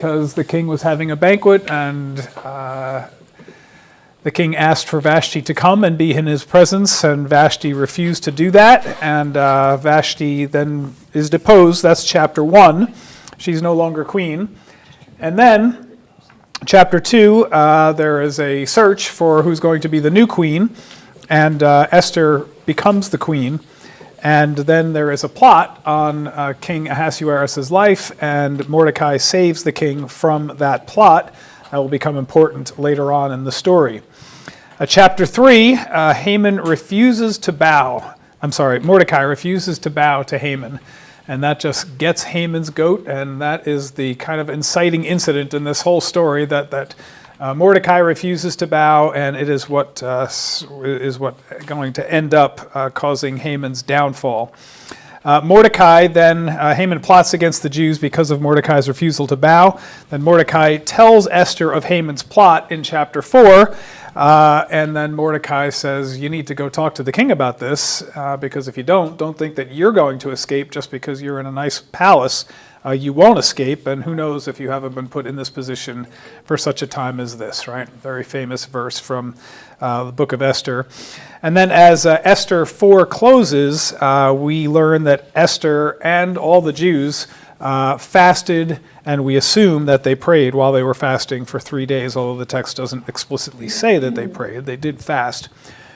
because the king was having a banquet, and the king asked for Vashti to come and be in his presence, and Vashti refused to do that, and Vashti then is deposed. That's chapter 1. She's no longer queen. And then, chapter 2, there is a search for who's going to be the new queen, and Esther becomes the queen. And then there is a plot on King Ahasuerus' life, and Mordecai saves the king from that plot. That will become important later on in the story. Chapter 3, Mordecai refuses to bow to Haman. And that just gets Haman's goat, and that is the kind of inciting incident in this whole story that Mordecai refuses to bow, and it is what going to end up causing Haman's downfall. Mordecai then, Haman plots against the Jews because of Mordecai's refusal to bow. Then Mordecai tells Esther of Haman's plot in chapter 4, and then Mordecai says, you need to go talk to the king about this, because if you don't think that you're going to escape just because you're in a nice palace. You won't escape, and who knows if you haven't been put in this position for such a time as this, right? Very famous verse from the book of Esther. And then as Esther 4 closes, we learn that Esther and all the Jews fasted, and we assume that they prayed while they were fasting for 3 days, although the text doesn't explicitly say that they prayed. They did fast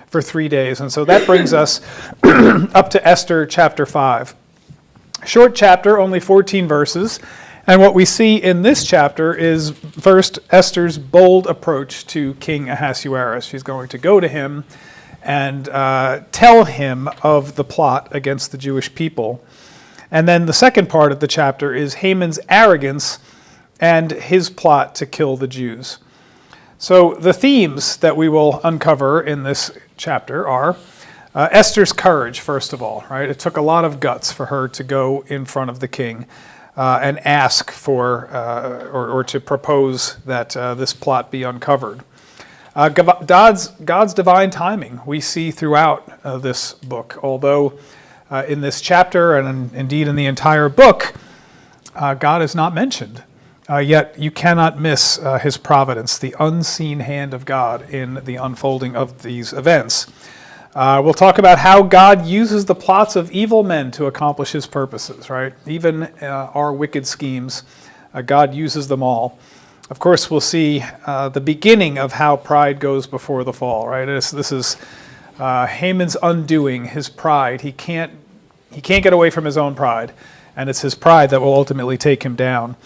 for 3 days, and so that brings us up to Esther chapter 5. Short chapter, only 14 verses, and what we see in this chapter is first Esther's bold approach to King Ahasuerus. She's going to go to him and tell him of the plot against the Jewish people. And then the second part of the chapter is Haman's arrogance and his plot to kill the Jews. So the themes that we will uncover in this chapter are Esther's courage, first of all, right? It took a lot of guts for her to go in front of the king and ask for, or to propose that this plot be uncovered. God's divine timing we see throughout this book, although in this chapter and indeed in the entire book, God is not mentioned. Yet you cannot miss his providence, the unseen hand of God in the unfolding of these events. We'll talk about how God uses the plots of evil men to accomplish his purposes, right? Even our wicked schemes, God uses them all. Of course, we'll see the beginning of how pride goes before the fall, right? This is Haman's undoing, his pride. He can't get away from his own pride, and it's his pride that will ultimately take him down.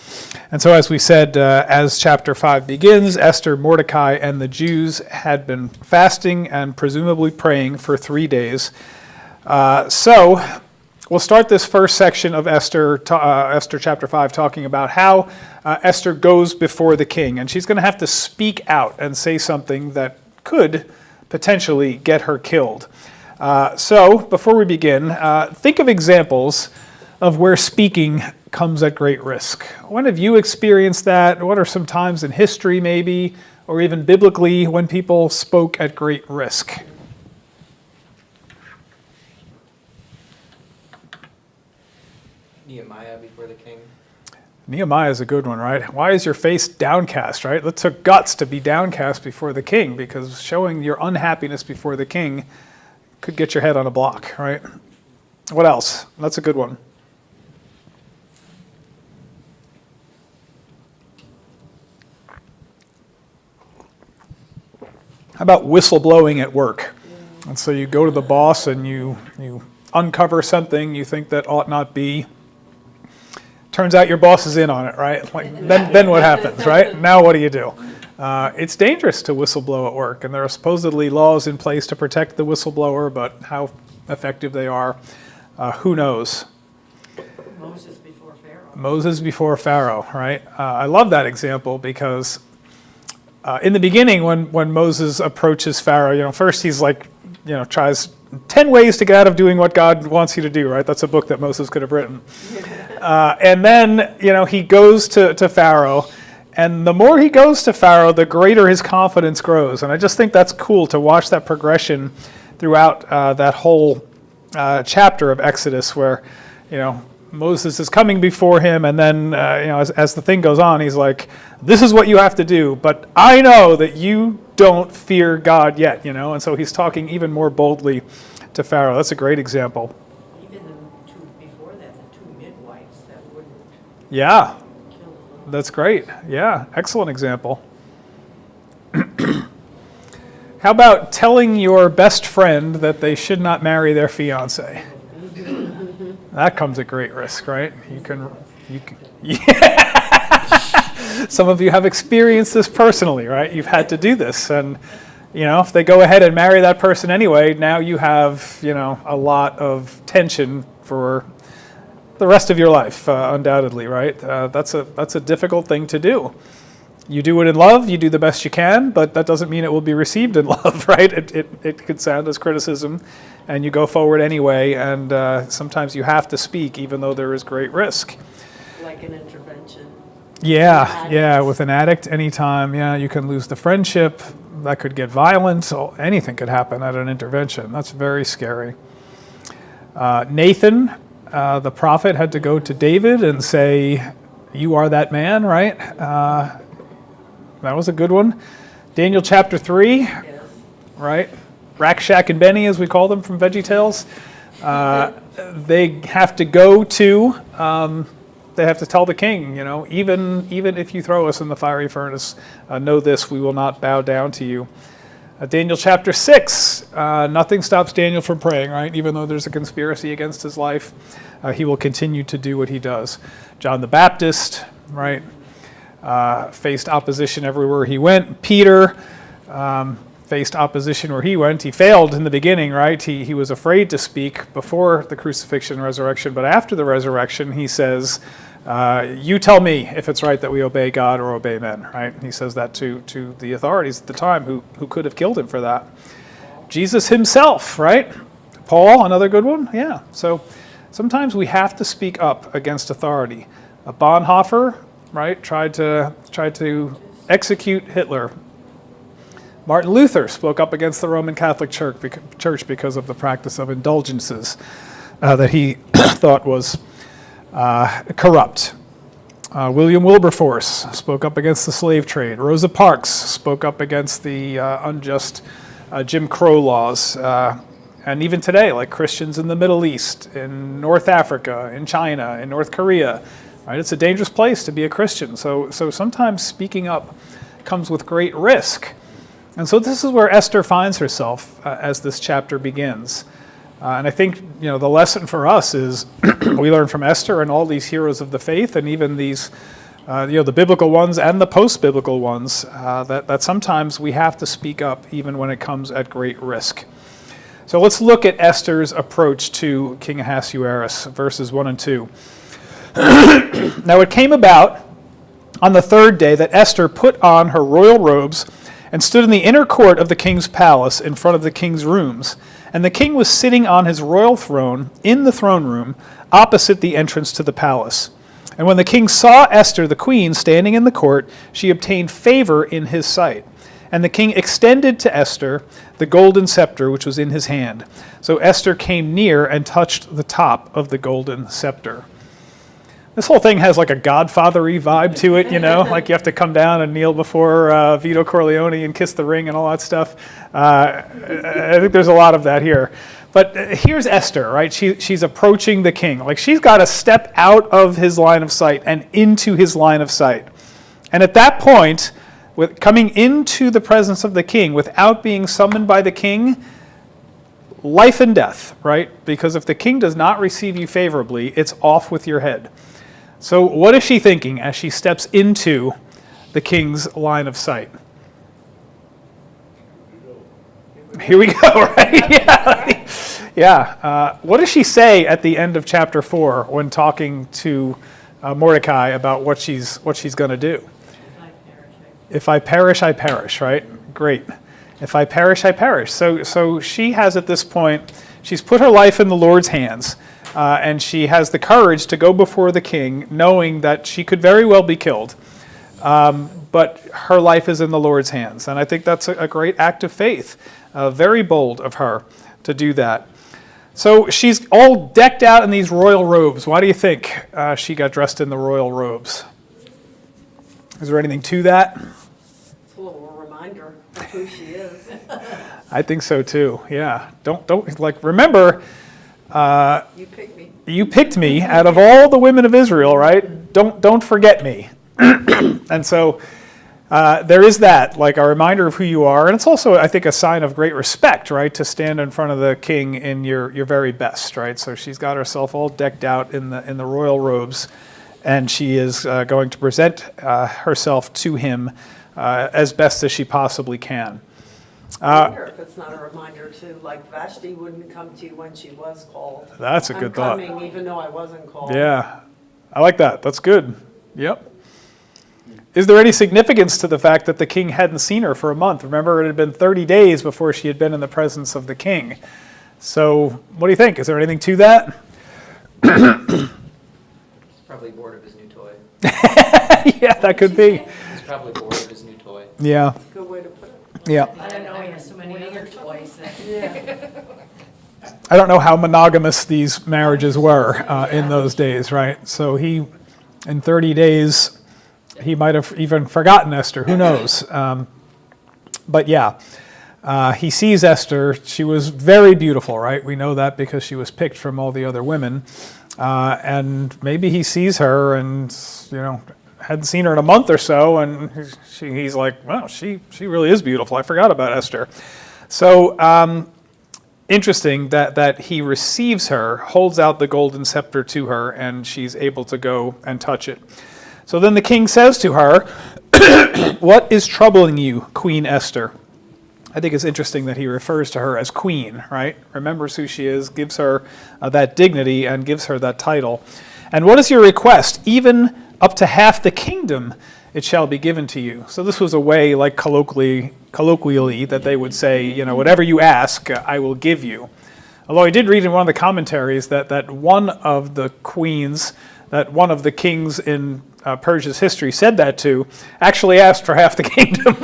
And so as we said, as chapter 5 begins, Esther, Mordecai, and the Jews had been fasting and presumably praying for 3 days. So we'll start this first section of Esther chapter 5 talking about how Esther goes before the king. And she's going to have to speak out and say something that could potentially get her killed. So before we begin, think of examples of where speaking comes at great risk. When have you experienced that? What are some times in history maybe, or even biblically, when people spoke at great risk? Nehemiah before the king. Nehemiah is a good one, right? Why is your face downcast, right? It took guts to be downcast before the king, because showing your unhappiness before the king could get your head on a block, right? What else? That's a good one. How about whistleblowing at work? And so you go to the boss and you uncover something you think that ought not be. Turns out your boss is in on it, right? Then what happens, right? Now what do you do? It's dangerous to whistleblow at work, and there are supposedly laws in place to protect the whistleblower, but how effective they are, who knows? Moses before Pharaoh, right? I love that example because in the beginning, when Moses approaches Pharaoh, first he's tries 10 ways to get out of doing what God wants you to do, right? That's a book that Moses could have written. And then, he goes to Pharaoh, and the more he goes to Pharaoh, the greater his confidence grows. And I just think that's cool to watch that progression throughout that whole chapter of Exodus where, Moses is coming before him, and then as the thing goes on, he's like, "This is what you have to do, but I know that you don't fear God yet," and so he's talking even more boldly to Pharaoh. That's a great example. Even the two before that, the two midwives that wouldn't Yeah, kill them. that's great. Yeah, excellent example. How about telling your best friend that they should not marry their fiance? That comes at great risk, right? You can. Yeah. Some of you have experienced this personally, right? You've had to do this, and if they go ahead and marry that person anyway, now you have a lot of tension for the rest of your life, undoubtedly, right? That's a difficult thing to do. You do it in love, you do the best you can, but that doesn't mean it will be received in love, right? It could sound as criticism, and you go forward anyway, and sometimes you have to speak even though there is great risk. Like an intervention. Yeah, with an addict, anytime, you can lose the friendship, that could get violent, so anything could happen at an intervention. That's very scary. Nathan, the prophet, had to go to David and say, "You are that man," right? That was a good one. Daniel chapter 3, Yes. right? Rack, Shack, and Benny, as we call them from VeggieTales. They have to go to, they have to tell the king, even if you throw us in the fiery furnace, know this, we will not bow down to you. Daniel chapter 6, nothing stops Daniel from praying, right? Even though there's a conspiracy against his life, he will continue to do what he does. John the Baptist, right? Faced opposition everywhere he went. Peter faced opposition where he went. He failed in the beginning, right? He was afraid to speak before the crucifixion and resurrection, but after the resurrection, he says, "You tell me if it's right that we obey God or obey men," right? He says that to the authorities at the time who could have killed him for that. Jesus himself, right? Paul, another good one. Yeah. So sometimes we have to speak up against authority. Bonhoeffer, right, tried to execute Hitler. Martin Luther spoke up against the Roman Catholic Church because of the practice of indulgences that he thought was corrupt. William Wilberforce spoke up against the slave trade. Rosa Parks spoke up against the unjust Jim Crow laws. And even today, like Christians in the Middle East, in North Africa, in China, in North Korea, right? It's a dangerous place to be a Christian. So sometimes speaking up comes with great risk. And so this is where Esther finds herself as this chapter begins. And I think the lesson for us is we learn from Esther and all these heroes of the faith, and even these the biblical ones and the post-biblical ones, that sometimes we have to speak up even when it comes at great risk. So let's look at Esther's approach to King Ahasuerus, verses 1 and 2. Now it came about on the third day that Esther put on her royal robes and stood in the inner court of the king's palace in front of the king's rooms. And the king was sitting on his royal throne in the throne room opposite the entrance to the palace. And when the king saw Esther, the queen, standing in the court, she obtained favor in his sight. And the king extended to Esther the golden scepter which was in his hand. So Esther came near and touched the top of the golden scepter. This whole thing has like a Godfather-y vibe to it, like you have to come down and kneel before Vito Corleone and kiss the ring and all that stuff. I think there's a lot of that here. But here's Esther, right? She's approaching the king. Like she's got to step out of his line of sight and into his line of sight. And at that point, with coming into the presence of the king without being summoned by the king, life and death, right? Because if the king does not receive you favorably, it's off with your head. So what is she thinking as she steps into the king's line of sight? Here we go, right? Yeah. What does she say at the end of chapter 4 when talking to Mordecai about what she's going to do? If I perish, I perish, right? Great. If I perish, I perish. So she has at this point, she's put her life in the Lord's hands. And she has the courage to go before the king, knowing that she could very well be killed. But her life is in the Lord's hands. And I think that's a great act of faith. Very bold of her to do that. So she's all decked out in these royal robes. Why do you think she got dressed in the royal robes? Is there anything to that? It's a little reminder of who she is. I think so too. Yeah. Don't like remember. You picked me. You picked me out of all the women of Israel, right? Don't forget me. And so there is that, like a reminder of who you are, and it's also, I think, a sign of great respect, right, to stand in front of the king in your very best, right? So she's got herself all decked out in the royal robes, and she is going to present herself to him as best as she possibly can. I wonder if it's not a reminder too, like Vashti wouldn't come to you when she was called. That's a good thought. I'm coming even though I wasn't called. Yeah, I like that. That's good. Yep. Is there any significance to the fact that the king hadn't seen her for a month? Remember, it had been 30 days before she had been in the presence of the king. So what do you think? Is there anything to that? He's probably bored of his new toy. Yeah, that could be. He's probably bored of his new toy. Yeah, That's a good way to put it. yeah. I don't know, he has so many other toys that. Yeah. I don't know how monogamous these marriages were in those days, right? So he, in 30 days, he might have even forgotten Esther. Who knows? But yeah, he sees Esther. She was very beautiful, right? We know that because she was picked from all the other women. And maybe he sees her and, hadn't seen her in a month or so, and he's like, well, she really is beautiful. I forgot about Esther. So interesting that he receives her, holds out the golden scepter to her, and she's able to go and touch it. So then the king says to her, what is troubling you, Queen Esther? I think it's interesting that he refers to her as queen, right? Remembers who she is, gives her that dignity, and gives her that title. And what is your request? Even up to half the kingdom it shall be given to you. So this was a way, like colloquially, that they would say, whatever you ask, I will give you. Although I did read in one of the commentaries that one of the queens, that one of the kings in Persia's history said that to, actually asked for half the kingdom.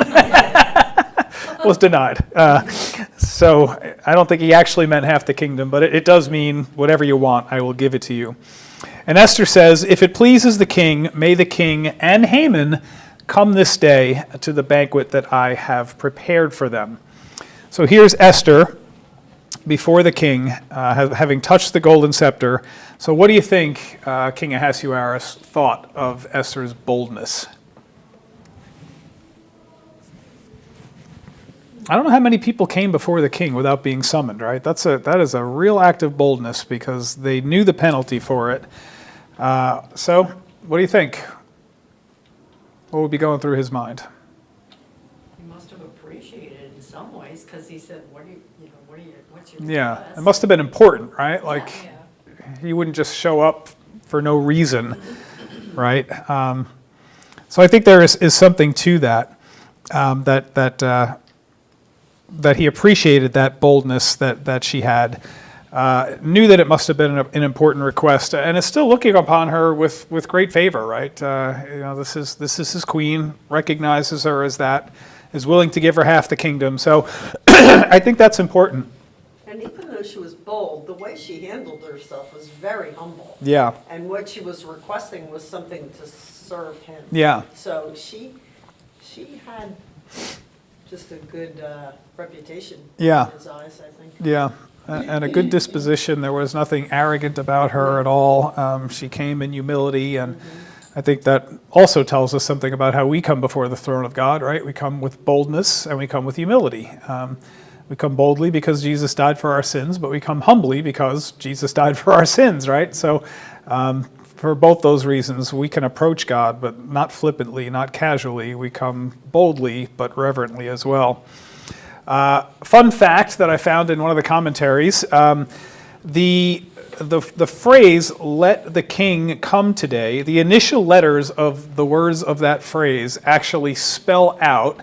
Was denied. So I don't think he actually meant half the kingdom, but it does mean whatever you want, I will give it to you. And Esther says, if it pleases the king, may the king and Haman come this day to the banquet that I have prepared for them. So here's Esther before the king, having touched the golden scepter. So what do you think King Ahasuerus thought of Esther's boldness? I don't know how many people came before the king without being summoned, right? That is a real act of boldness because they knew the penalty for it. So what do you think? What would be going through his mind? He must have appreciated it in some ways, because he said, what's your Yeah, request? it must have been important, right? Like Yeah. he wouldn't just show up for no reason, right? So I think there is something to that, that he appreciated that boldness that she had, knew that it must have been an important request, and is still looking upon her with great favor, right? This is his queen, recognizes her as that, is willing to give her half the kingdom. So I think that's important. And even though she was bold, the way she handled herself was very humble. Yeah, And what she was requesting was something to serve him. yeah, So she had just a good reputation Yeah. in his eyes, I think. yeah. And a good disposition. There was nothing arrogant about her at all. She came in humility, and I think that also tells us something about how we come before the throne of God, right? We come with boldness and we come with humility. We come boldly because Jesus died for our sins, but we come humbly because Jesus died for our sins, right? So for both those reasons, we can approach God, but not flippantly, not casually. We come boldly, but reverently as well. Fun fact that I found in one of the commentaries, the phrase, let the king come today, the initial letters of the words of that phrase actually spell out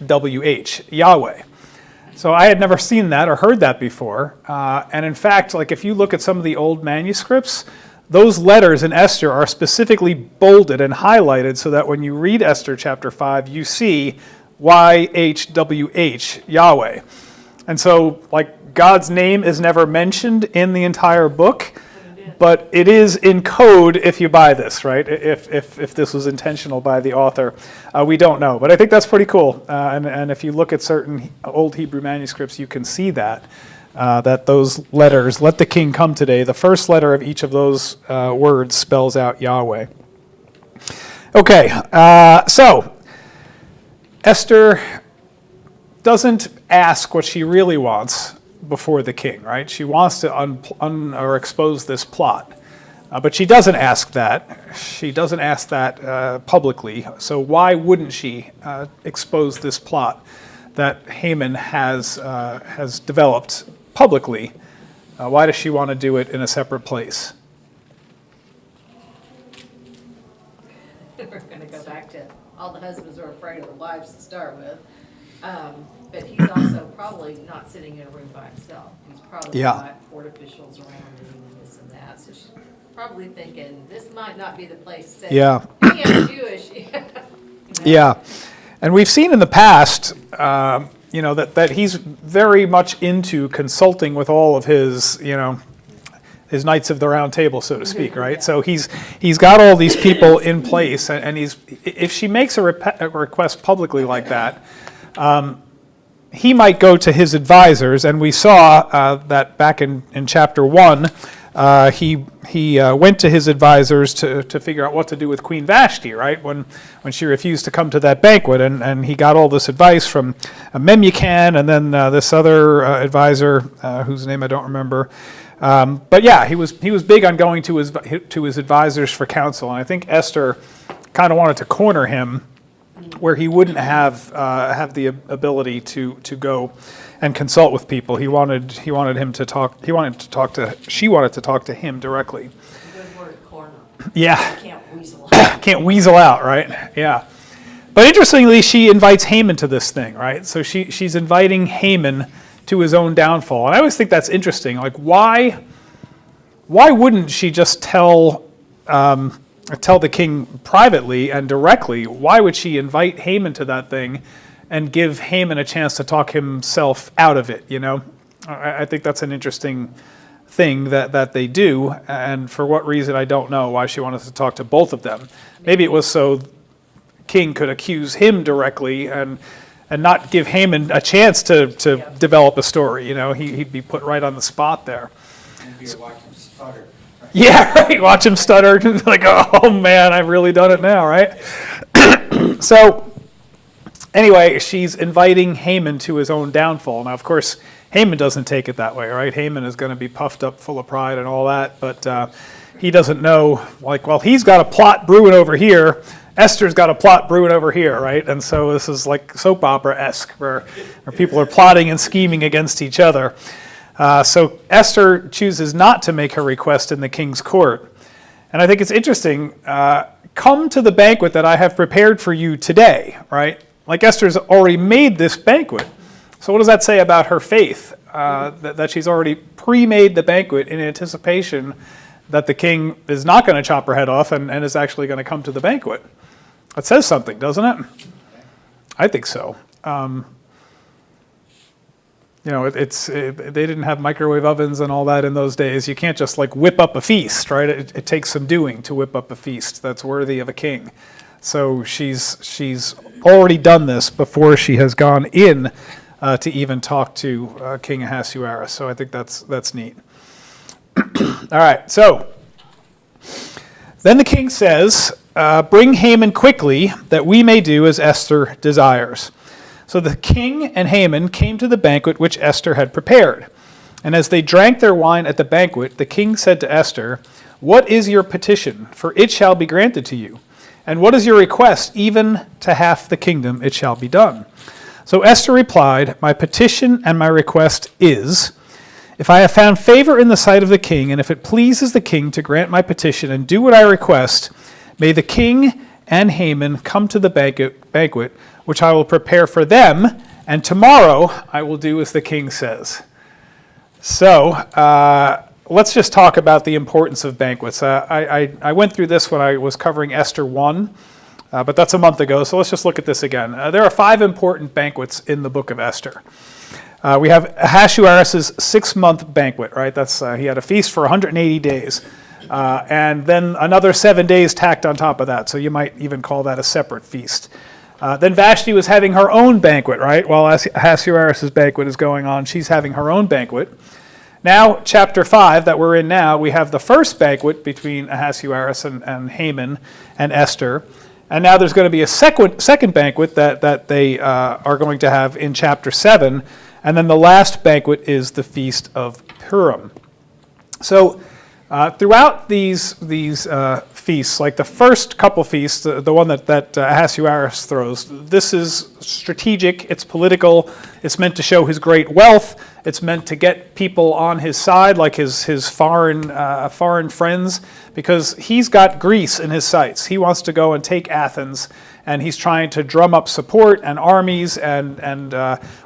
YHWH, Yahweh. So I had never seen that or heard that before. And in fact, like if you look at some of the old manuscripts, those letters in Esther are specifically bolded and highlighted so that when you read Esther chapter 5, you see YHWH, Yahweh. And so, like, God's name is never mentioned in the entire book, But it is. but it is in code if you buy this, right? If this was intentional by the author. We don't know, but I think that's pretty cool. And if you look at certain old Hebrew manuscripts, you can see that those letters, let the king come today, the first letter of each of those words spells out Yahweh. Okay, so Esther doesn't ask what she really wants before the king, right? She wants to or expose this plot. But she doesn't ask that. She doesn't ask that publicly. So why wouldn't she expose this plot that Haman has developed publicly? Why does she want to do it in a separate place? We're going to go back to all the husbands are afraid of the wives to start with. But he's also probably not sitting in a room by himself. He's probably got court officials around him and this and that. So she's probably thinking, this might not be the place to say, Yeah. hey, I'm Jewish. You know? Yeah, and we've seen in the past, that he's very much into consulting with all of his, his knights of the round table, so to speak, right? Yeah. So he's got all these people in place, and if she makes a request publicly like that, he might go to his advisors, and we saw that back in chapter 1, he went to his advisors to figure out what to do with Queen Vashti, right? When she refused to come to that banquet, and he got all this advice from Memucan, and then this other advisor whose name I don't remember. But yeah, he was big on going to his advisors for counsel, and I think Esther kind of wanted to corner him where he wouldn't have the ability to go and consult with people. She wanted to talk to him directly. Good word, corner. Yeah. Can't weasel out. Can't weasel out, right? Yeah. But interestingly, she invites Haman to this thing, right? So she's inviting Haman to his own downfall. And I always think that's interesting. Like, why wouldn't she just tell the king privately and directly? Why would she invite Haman to that thing and give Haman a chance to talk himself out of it, I think that's an interesting thing that they do, and for what reason, I don't know why she wanted to talk to both of them. Maybe it was so king could accuse him directly and not give Haman a chance to develop a story, he'd be put right on the spot there. Maybe watch him stutter. Yeah, right. Watch him stutter. Like, oh man, I've really done it now, right? So, anyway, she's inviting Haman to his own downfall. Now, of course, Haman doesn't take it that way, right? Haman is going to be puffed up, full of pride and all that, but he doesn't know, he's got a plot brewing over here. Esther's got a plot brewing over here, right? And so this is like soap opera-esque, where people are plotting and scheming against each other. So Esther chooses not to make her request in the king's court. And I think it's interesting, come to the banquet that I have prepared for you today, right? Like Esther's already made this banquet. So what does that say about her faith? That she's already pre-made the banquet in anticipation that the king is not going to chop her head off and is actually going to come to the banquet. That says something, doesn't it? I think so. They didn't have microwave ovens and all that in those days. You can't just whip up a feast, right? It takes some doing to whip up a feast that's worthy of a king. So she's already done this before she has gone in to even talk to King Ahasuerus. So I think that's neat. All right, so then the king says, bring Haman quickly, that we may do as Esther desires. So the king and Haman came to the banquet which Esther had prepared. And as they drank their wine at the banquet, the king said to Esther, what is your petition? For it shall be granted to you. And what is your request? Even to half the kingdom it shall be done. So Esther replied, my petition and my request is, if I have found favor in the sight of the king, and if it pleases the king to grant my petition and do what I request, may the king and Haman come to the banquet, which I will prepare for them, and tomorrow I will do as the king says. So let's just talk about the importance of banquets. I went through this when I was covering Esther 1, but that's a month ago, so let's just look at this again. There are 5 important banquets in the book of Esther. We have Ahasuerus' 6-month banquet, right? That's he had a feast for 180 days. And then another 7 days tacked on top of that. So you might even call that a separate feast. Then Vashti was having her own banquet, right? While Ahasuerus' banquet is going on, she's having her own banquet. Now, chapter 5 that we're in now, we have the first banquet between Ahasuerus and Haman and Esther. And now there's going to be a second banquet that they are going to have in chapter 7. And then the last banquet is the Feast of Purim. So throughout these feasts, like the first couple feasts, the one that Ahasuerus throws, this is strategic, it's political, it's meant to show his great wealth, it's meant to get people on his side, like his foreign friends, because he's got Greece in his sights. He wants to go and take Athens, and he's trying to drum up support and armies and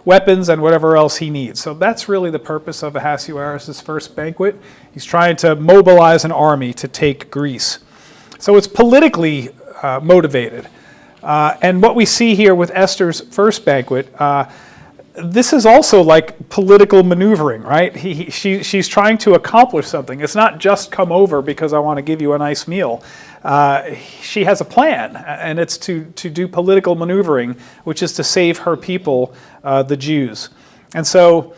weapons and whatever else he needs. So that's really the purpose of Ahasuerus' first banquet. He's trying to mobilize an army to take Greece. So it's politically motivated. And what we see here with Esther's first banquet, this is also like political maneuvering, right? She's trying to accomplish something. It's not just come over because I want to give you a nice meal. She has a plan, and it's to do political maneuvering, which is to save her people, the Jews. And so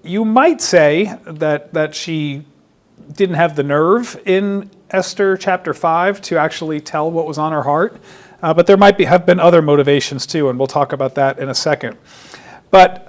you might say that she didn't have the nerve in Esther chapter 5 to actually tell what was on her heart. But there might have been other motivations too, and we'll talk about that in a second. But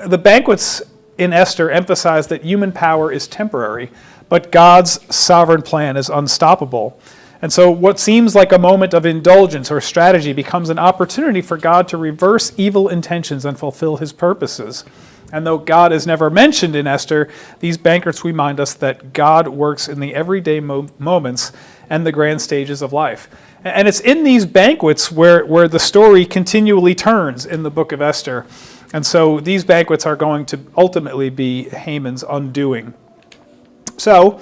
the banquets in Esther emphasize that human power is temporary, but God's sovereign plan is unstoppable. And so what seems like a moment of indulgence or strategy becomes an opportunity for God to reverse evil intentions and fulfill his purposes. And though God is never mentioned in Esther, these banquets remind us that God works in the everyday moments and the grand stages of life. And it's in these banquets where the story continually turns in the book of Esther. And so these banquets are going to ultimately be Haman's undoing. So,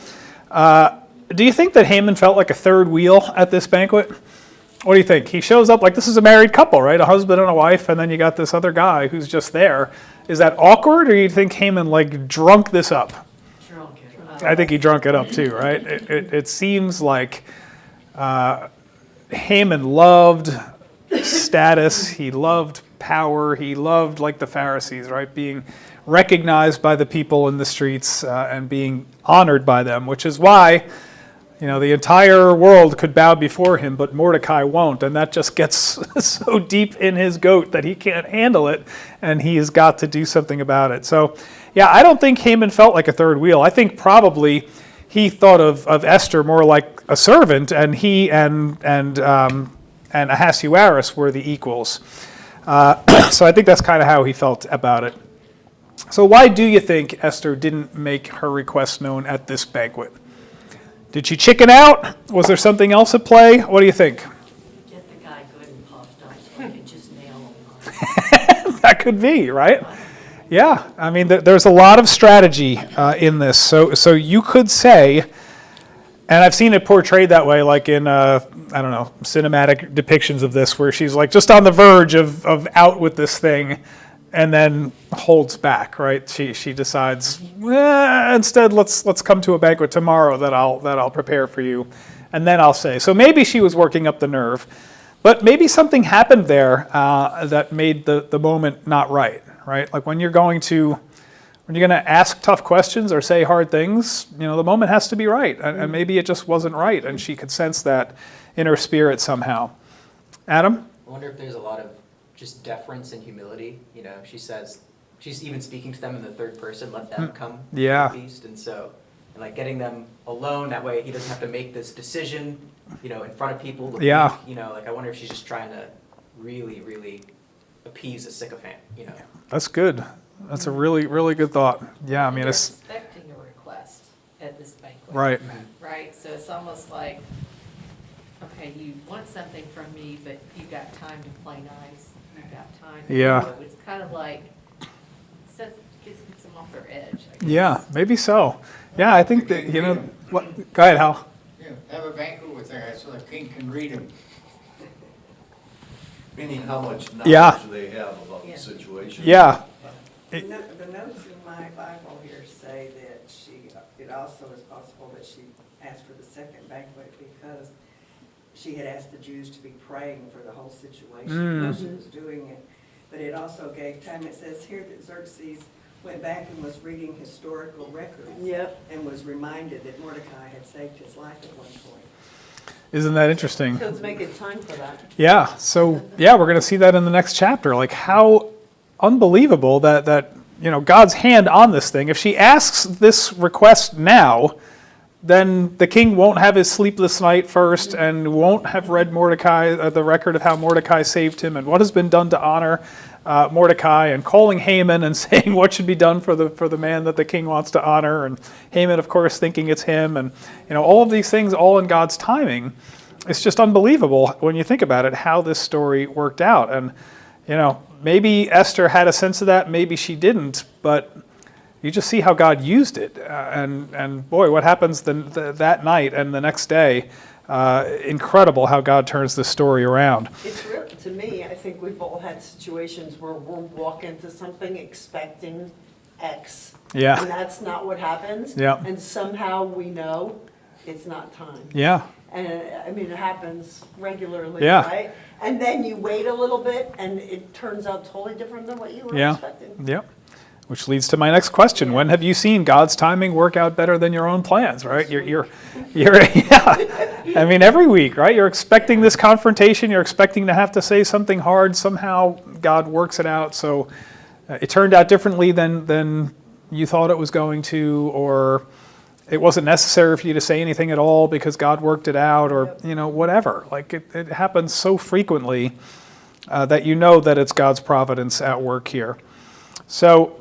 do you think that Haman felt like a third wheel at this banquet? What do you think? He shows up like this is a married couple, right? A husband and a wife, and then you got this other guy who's just there. Is that awkward, or do you think Haman like drunk this up? Drunk it up. I think he drunk it up too, right? It seems like Haman loved status, he loved power, he loved, like the Pharisees, right, being recognized by the people in the streets and being honored by them, which is why, the entire world could bow before him, but Mordecai won't, and that just gets so deep in his goat that he can't handle it, and he has got to do something about it. So, yeah, I don't think Haman felt like a third wheel. I think probably he thought of Esther more like a servant, and he and Ahasuerus were the equals. So I think that's kind of how he felt about it. So why do you think Esther didn't make her request known at this banquet? Did she chicken out? Was there something else at play? What do you think? Get the guy good and puffed up so I can just nail him. That could be, right? Yeah, I mean, there's a lot of strategy in this. So you could say, and I've seen it portrayed that way, like in, cinematic depictions of this, where she's like just on the verge of out with this thing, and then holds back, right? She decides, instead, let's come to a banquet tomorrow that I'll prepare for you, and then I'll say. So maybe she was working up the nerve, but maybe something happened there that made the moment not right? Like when you're going to ask tough questions or say hard things, the moment has to be right, and maybe it just wasn't right, and she could sense that in her spirit somehow. Adam? I wonder if there's a lot of just deference and humility. She says, she's even speaking to them in the third person, let them come to the feast. And like getting them alone, that way he doesn't have to make this decision, in front of people. Yeah. Like I wonder if she's just trying to really, really appease a sycophant, That's good. That's a really, really good thought. Yeah, I mean, They're it's expecting a request at this banquet. right. Right, so it's almost like, okay, you want something from me, but you got time to play nice. You got time. Yeah. It's kind of like, gets them off their edge, I guess. Yeah, maybe so. Yeah, I think that, what, go ahead, Hal. Yeah, have a banquet with her so the king can read him. Meaning how much Yeah. knowledge they have about the situation. Yeah. The notes in my Bible here say that it also is possible that she asked for the second banquet because she had asked the Jews to be praying for the whole situation while she was doing it. But it also gave time. It says here that Xerxes went back and was reading historical records. Yep. And was reminded that Mordecai had saved his life at one point. Isn't that interesting? So it's making time for that. Yeah. So yeah, we're going to see that in the next chapter. Like how unbelievable that God's hand on this thing. If she asks this request now, then the king won't have his sleepless night first and won't have read Mordecai, the record of how Mordecai saved him and what has been done to honor Mordecai, and calling Haman and saying what should be done for the man that the king wants to honor, and Haman, of course, thinking it's him, and all of these things, all in God's timing. It's just unbelievable when you think about it how this story worked out. And maybe Esther had a sense of that, maybe she didn't, but you just see how God used it. And boy, what happens that night and the next day, incredible how God turns this story around. It's real, to me, I think we've all had situations where we're walking into something expecting X. Yeah. And that's not what happens. Yeah. And somehow we know it's not time. Yeah. And it happens regularly, Yeah. right? And then you wait a little bit and it turns out totally different than what you were Yeah. expecting. Yep. Which leads to my next question. When have you seen God's timing work out better than your own plans, right? You're yeah. I mean, every week, right? You're expecting this confrontation. You're expecting to have to say something hard. Somehow God works it out. So it turned out differently than you thought it was going to, or it wasn't necessary for you to say anything at all because God worked it out, or, whatever. Like it happens so frequently that that it's God's providence at work here. So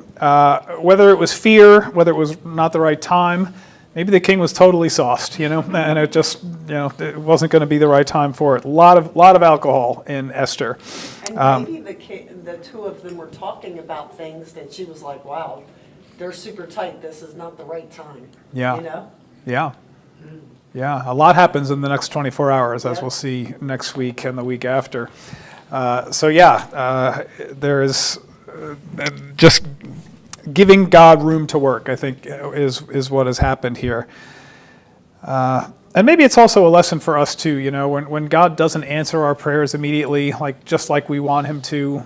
whether it was fear, whether it was not the right time, maybe the king was totally sauced, and it just, it wasn't going to be the right time for it. A lot of alcohol in Esther. And maybe the two of them were talking about things that she was like, wow, they're super tight. This is not the right time. Yeah. Yeah. Yeah. A lot happens in the next 24 hours, as Yeah. we'll see next week and the week after. There is just giving God room to work, I think, is what has happened here. And maybe it's also a lesson for us too, when God doesn't answer our prayers immediately, just like we want him to,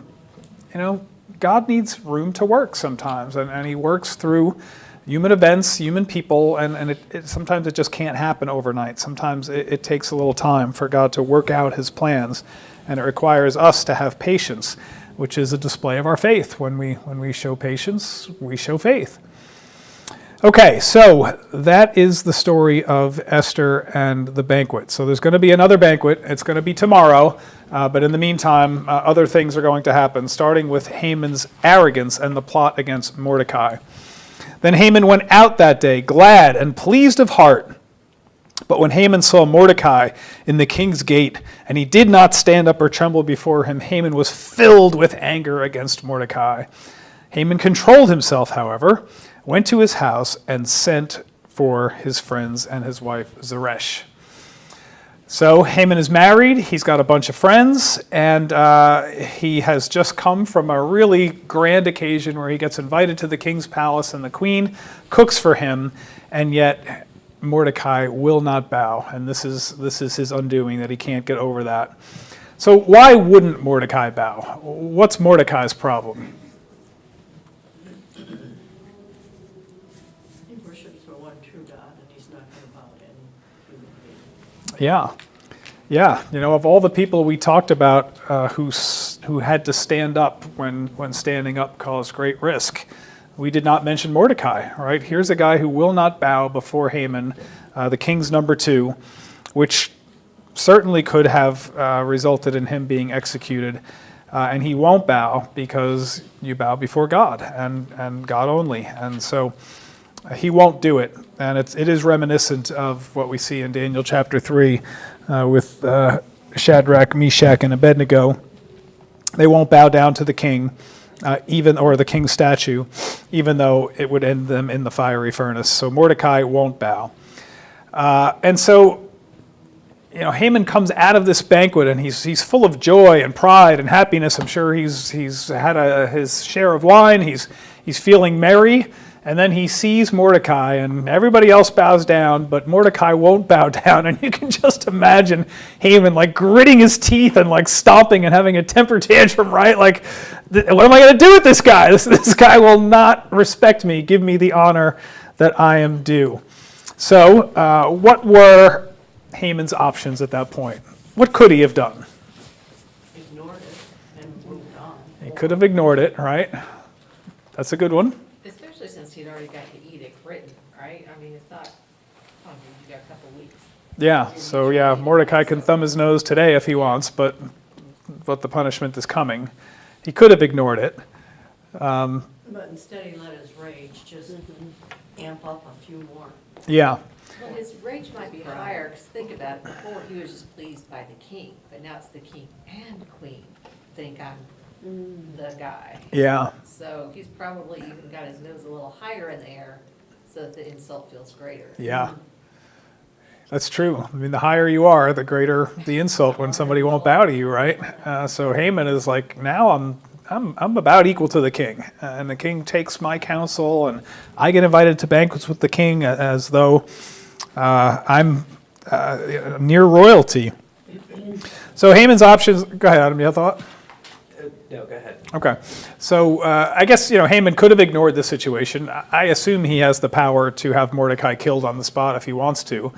God needs room to work sometimes, and he works through human events, human people, and sometimes it just can't happen overnight. Sometimes it takes a little time for God to work out his plans, and it requires us to have patience, which is a display of our faith. When we show patience, we show faith. Okay, so that is the story of Esther and the banquet. So there's going to be another banquet. It's going to be tomorrow, but in the meantime, other things are going to happen, starting with Haman's arrogance and the plot against Mordecai. Then Haman went out that day, glad and pleased of heart. But when Haman saw Mordecai in the king's gate, and he did not stand up or tremble before him, Haman was filled with anger against Mordecai. Haman controlled himself, however, went to his house, and sent for his friends and his wife Zeresh. So Haman is married, he's got a bunch of friends, and he has just come from a really grand occasion where he gets invited to the king's palace, and the queen cooks for him, and yet Mordecai will not bow, and this is his undoing, that he can't get over that. So why wouldn't Mordecai bow? What's Mordecai's problem? He worships the one true God, and he's not going to bow to any human being. Yeah. Of all the people we talked about who had to stand up when standing up caused great risk, we did not mention Mordecai, right? Here's a guy who will not bow before Haman, the king's number 2, which certainly could have resulted in him being executed. And he won't bow because you bow before God and God only. And so he won't do it. And it is reminiscent of what we see in Daniel chapter 3 with Shadrach, Meshach, and Abednego. They won't bow down to the king, or the king's statue, even though it would end them in the fiery furnace. So Mordecai won't bow. And so, Haman comes out of this banquet, and he's full of joy and pride and happiness. I'm sure he's had his share of wine. He's He's feeling merry, and then he sees Mordecai, and everybody else bows down, but Mordecai won't bow down. And you can just imagine Haman like gritting his teeth and like stomping and having a temper tantrum, right? Like, what am I going to do with this guy? This guy will not respect me, give me the honor that I am due. So what were Haman's options at that point? What could he have done? Ignored it and moved on. He could have ignored it, right? That's a good one. Especially since he'd already got the edict written, right? I mean, it's not, oh, you got a couple weeks. Yeah, so yeah, Mordecai can thumb his nose today if he wants, but the punishment is coming. He could have ignored it. But instead he let his rage just amp up a few more. Yeah, Well, his rage might be higher, because think about it, before he was just pleased by the king, but now it's the king and queen think I'm the guy. yeah, So he's probably even got his nose a little higher in the air, so that the insult feels greater. yeah. That's true. I mean, the higher you are, the greater the insult when somebody won't bow to you, right? So Haman is like, now I'm about equal to the king, and the king takes my counsel, and I get invited to banquets with the king as though I'm near royalty. So Haman's options. Go ahead, Adam. You have a thought? No, go ahead. Okay. So I guess Haman could have ignored the situation. I assume he has the power to have Mordecai killed on the spot if he wants to,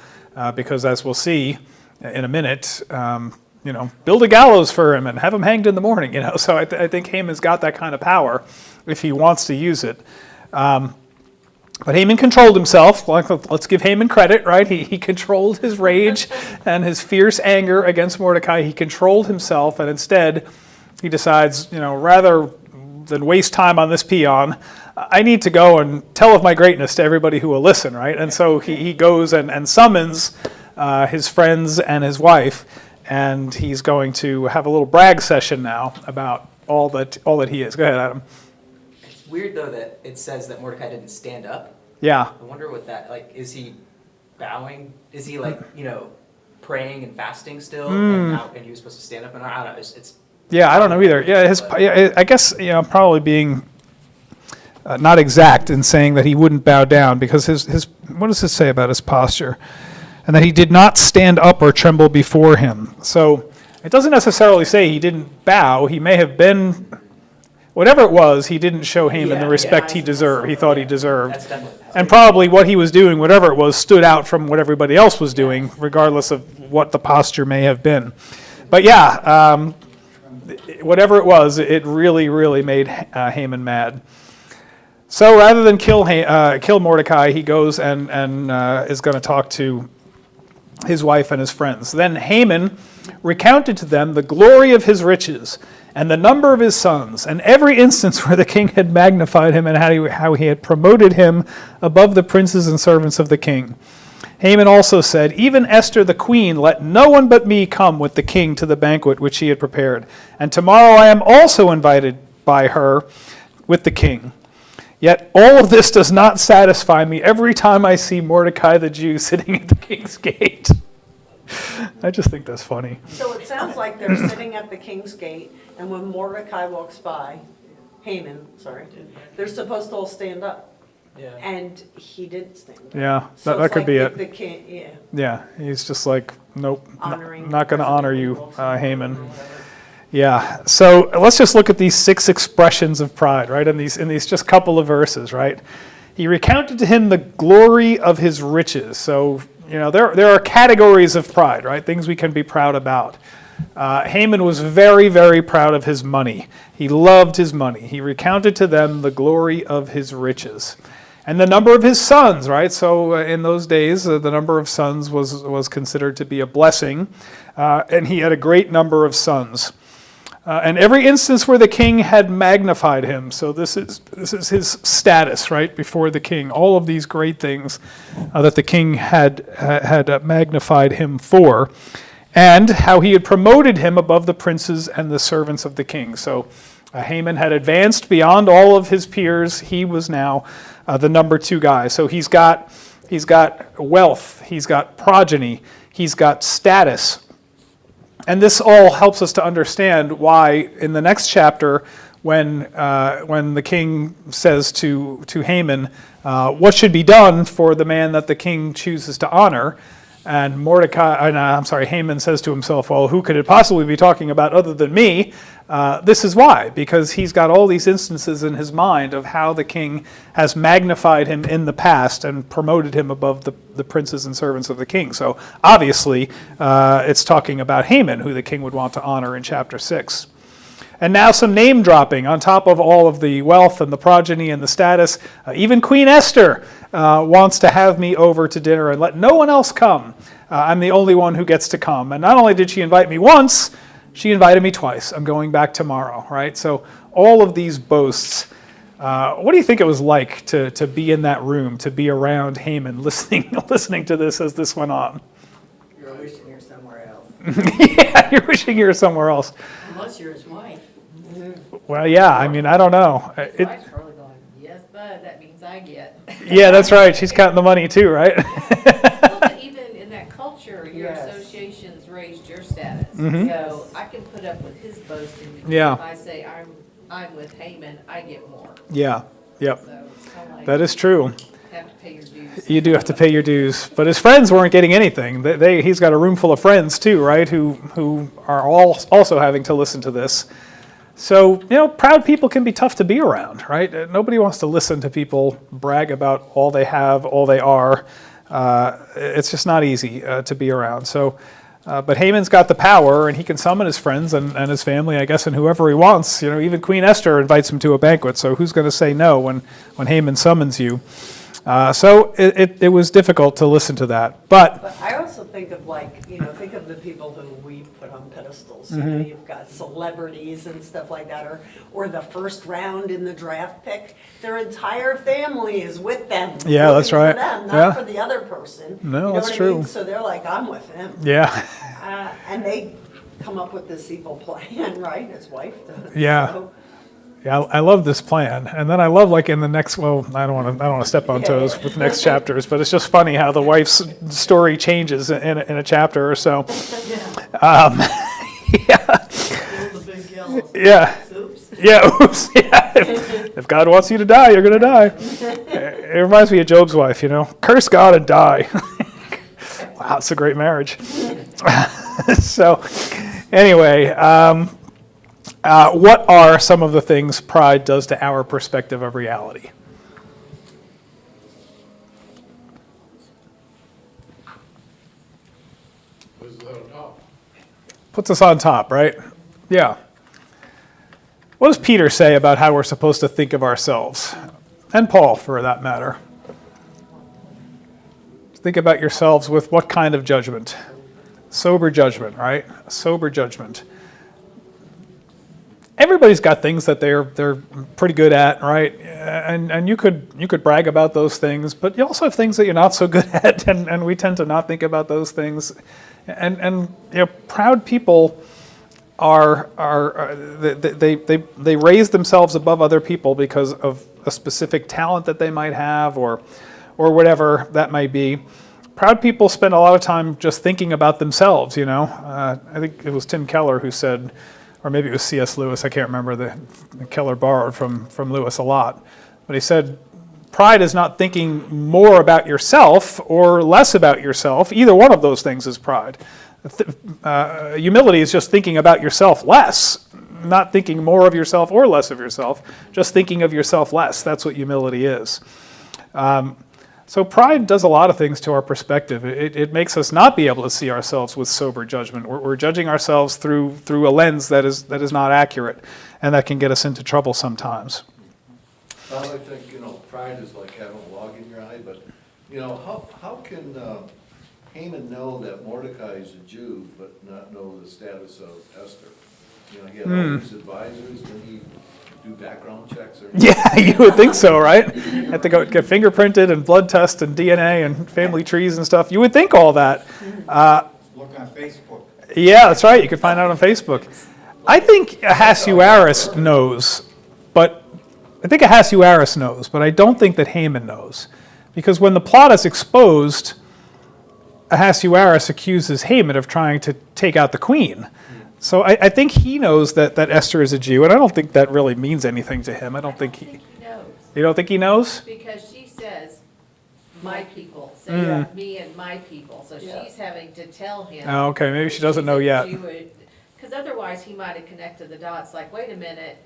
because as we'll see in a minute. Build a gallows for him and have him hanged in the morning, So I think Haman's got that kind of power if he wants to use it. But Haman controlled himself. Let's give Haman credit, right? He controlled his rage and his fierce anger against Mordecai. He controlled himself, and instead he decides, rather than waste time on this peon, I need to go and tell of my greatness to everybody who will listen, right? And so he goes and summons his friends and his wife, and he's going to have a little brag session now about all that he is. Go ahead, Adam. It's weird though that it says that Mordecai didn't stand up. Yeah. I wonder what that, is he bowing? Is he praying and fasting still? And he was supposed to stand up, and I don't know, it's Yeah, I don't know either. Yeah, I guess probably being not exact in saying that he wouldn't bow down, because his what does it say about his posture? And that he did not stand up or tremble before him. So it doesn't necessarily say he didn't bow. He may have been, whatever it was, he didn't show Haman the respect he deserved. He thought he deserved. That's definitely. And probably what he was doing, whatever it was, stood out from what everybody else was doing, regardless of what the posture may have been. But yeah, whatever it was, it really, really made Haman mad. So rather than kill Mordecai, he goes and is going to talk to his wife and his friends. Then Haman recounted to them the glory of his riches and the number of his sons, and every instance where the king had magnified him and how he had promoted him above the princes and servants of the king. Haman also said, even Esther the queen, let no one but me come with the king to the banquet which he had prepared. And tomorrow I am also invited by her with the king. Yet all of this does not satisfy me every time I see Mordecai the Jew sitting at the king's gate. I just think that's funny. So it sounds like they're sitting at the king's gate, and when Mordecai walks by, they're supposed to all stand up. Yeah. And he didn't stand up. Yeah, So that it's could like be the- it. The king, yeah. Yeah, he's just like, nope, Honoring not going to honor you, President Wilson Haman. or whatever. Yeah, so let's just look at these 6 expressions of pride, right? In these just couple of verses, right? He recounted to him the glory of his riches. So, there are categories of pride, right? Things we can be proud about. Haman was very, very proud of his money. He loved his money. He recounted to them the glory of his riches. And the number of his sons, right? So in those days, the number of sons was considered to be a blessing. And he had a great number of sons. And every instance where the king had magnified him, so this is his status, right, before the king. All of these great things that the king had magnified him for, and how he had promoted him above the princes and the servants of the king. So Haman had advanced beyond all of his peers. He was now the number 2 guy. So he's got wealth, he's got progeny, he's got status. And this all helps us to understand why, in the next chapter, when the king says to Haman, what should be done for the man that the king chooses to honor? And Haman says to himself, well, who could it possibly be talking about other than me? This is why, because he's got all these instances in his mind of how the king has magnified him in the past and promoted him above the princes and servants of the king. So obviously, it's talking about Haman, who the king would want to honor in chapter 6. And now some name dropping on top of all of the wealth and the progeny and the status. Even Queen Esther wants to have me over to dinner and let no one else come. I'm the only one who gets to come. And not only did she invite me once, she invited me twice. I'm going back tomorrow, right? So all of these boasts. What do you think it was like to be in that room, to be around Haman, listening to this as this went on? You're wishing you're somewhere else. Yeah, you're wishing you were somewhere else. Unless you're his wife. Well, yeah, I mean, I don't know. His wife's probably going, yes, bud, that means I get. Yeah, that's right. She's counting the money too, right? Well, but even in that culture, your Yes. associations raised your status. Mhm. So I can put up with his boasting. Because Yeah. if I say I'm with Haman, I get more. Yeah, yep. So it's kind of like That is true. have to pay your dues. You do have to pay your dues. But his friends weren't getting anything. He's got a room full of friends too, right, who are all also having to listen to this. So, proud people can be tough to be around, right? Nobody wants to listen to people brag about all they have, all they are. It's just not easy to be around. So, but Haman's got the power, and he can summon his friends and his family, I guess, and whoever he wants. Even Queen Esther invites him to a banquet, so who's going to say no when Haman summons you? So it was difficult to listen to that. But I also think of think of the people who we put on pedestals. You've got celebrities and stuff like that, or the first round in the draft pick. Their entire family is with them. Yeah, that's rooting right. For them, not Yeah. for the other person. No, You know that's what I true. mean? So they're like, I'm with him. yeah, And they come up with this evil plan, right? His wife does. Yeah. So, yeah, I love this plan. And then I love in the next, well, I don't want to step on toes with the next chapters, but it's just funny how the wife's story changes in a chapter or so. Yeah. The big yells. Yeah. Oops. Yeah, oops. Yeah. If God wants you to die, you're going to die. It reminds me of Job's wife, curse God and die. Wow, it's a great marriage. So, anyway, what are some of the things pride does to our perspective of reality? Puts us on top, right? Yeah. What does Peter say about how we're supposed to think of ourselves? And Paul, for that matter. Think about yourselves with what kind of judgment? Sober judgment, right? Sober judgment. Everybody's got things that they're pretty good at, right? And you could brag about those things, but you also have things that you're not so good at, and we tend to not think about those things. And proud people they raise themselves above other people because of a specific talent that they might have, or whatever that might be. Proud people spend a lot of time just thinking about themselves. I think it was Tim Keller who said, or maybe it was C.S. Lewis. I can't remember. The Keller borrowed from Lewis a lot, but he said, pride is not thinking more about yourself or less about yourself. Either one of those things is pride. Humility is just thinking about yourself less, not thinking more of yourself or less of yourself, just thinking of yourself less. That's what humility is. So pride does a lot of things to our perspective. It makes us not be able to see ourselves with sober judgment. We're judging ourselves through a lens that is not accurate, and that can get us into trouble sometimes. Well, I think, pride is like having a log in your eye, but, how can Haman know that Mordecai is a Jew, but not know the status of Esther? He had all these advisors, and he do background checks or anything? Yeah, you would think so, right? Have to go get fingerprinted and blood test and DNA and family trees and stuff. You would think all that. Look on Facebook. Yeah, that's right. You could find out on Facebook. I think Ahasuerus knows, but I don't think that Haman knows. Because when the plot is exposed, Ahasuerus accuses Haman of trying to take out the queen. So I think he knows that Esther is a Jew, and I don't think that really means anything to him. I don't think he knows. You don't think he knows? Because she says, my people, say Mm. me and my people, so Yeah. she's having to tell him. Oh, okay, maybe she doesn't know yet. Because otherwise, he might have connected the dots, like, wait a minute,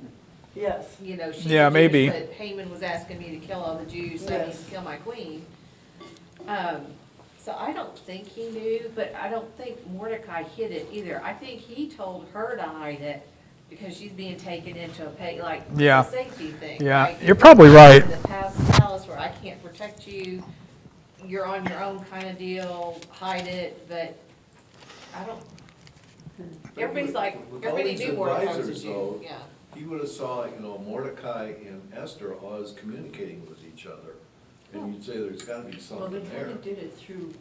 Yes. you know, she's Yeah, Jewish, maybe. but Haman was asking me to kill all the Jews, so I need Yes. to kill my queen. So I don't think he knew, but I don't think Mordecai hid it either. I think he told her to hide it because she's being taken into Yeah. a safety thing. Yeah, right? you're probably right. In the palace where I can't protect you, you're on your own kind of deal, hide it, but I don't, everybody's like, With all everybody these knew Mordecai was a advisors, Jew, though, yeah. He would have saw, Mordecai and Esther always communicating with each other. And you'd say there's gotta be Well, they something there. probably did it through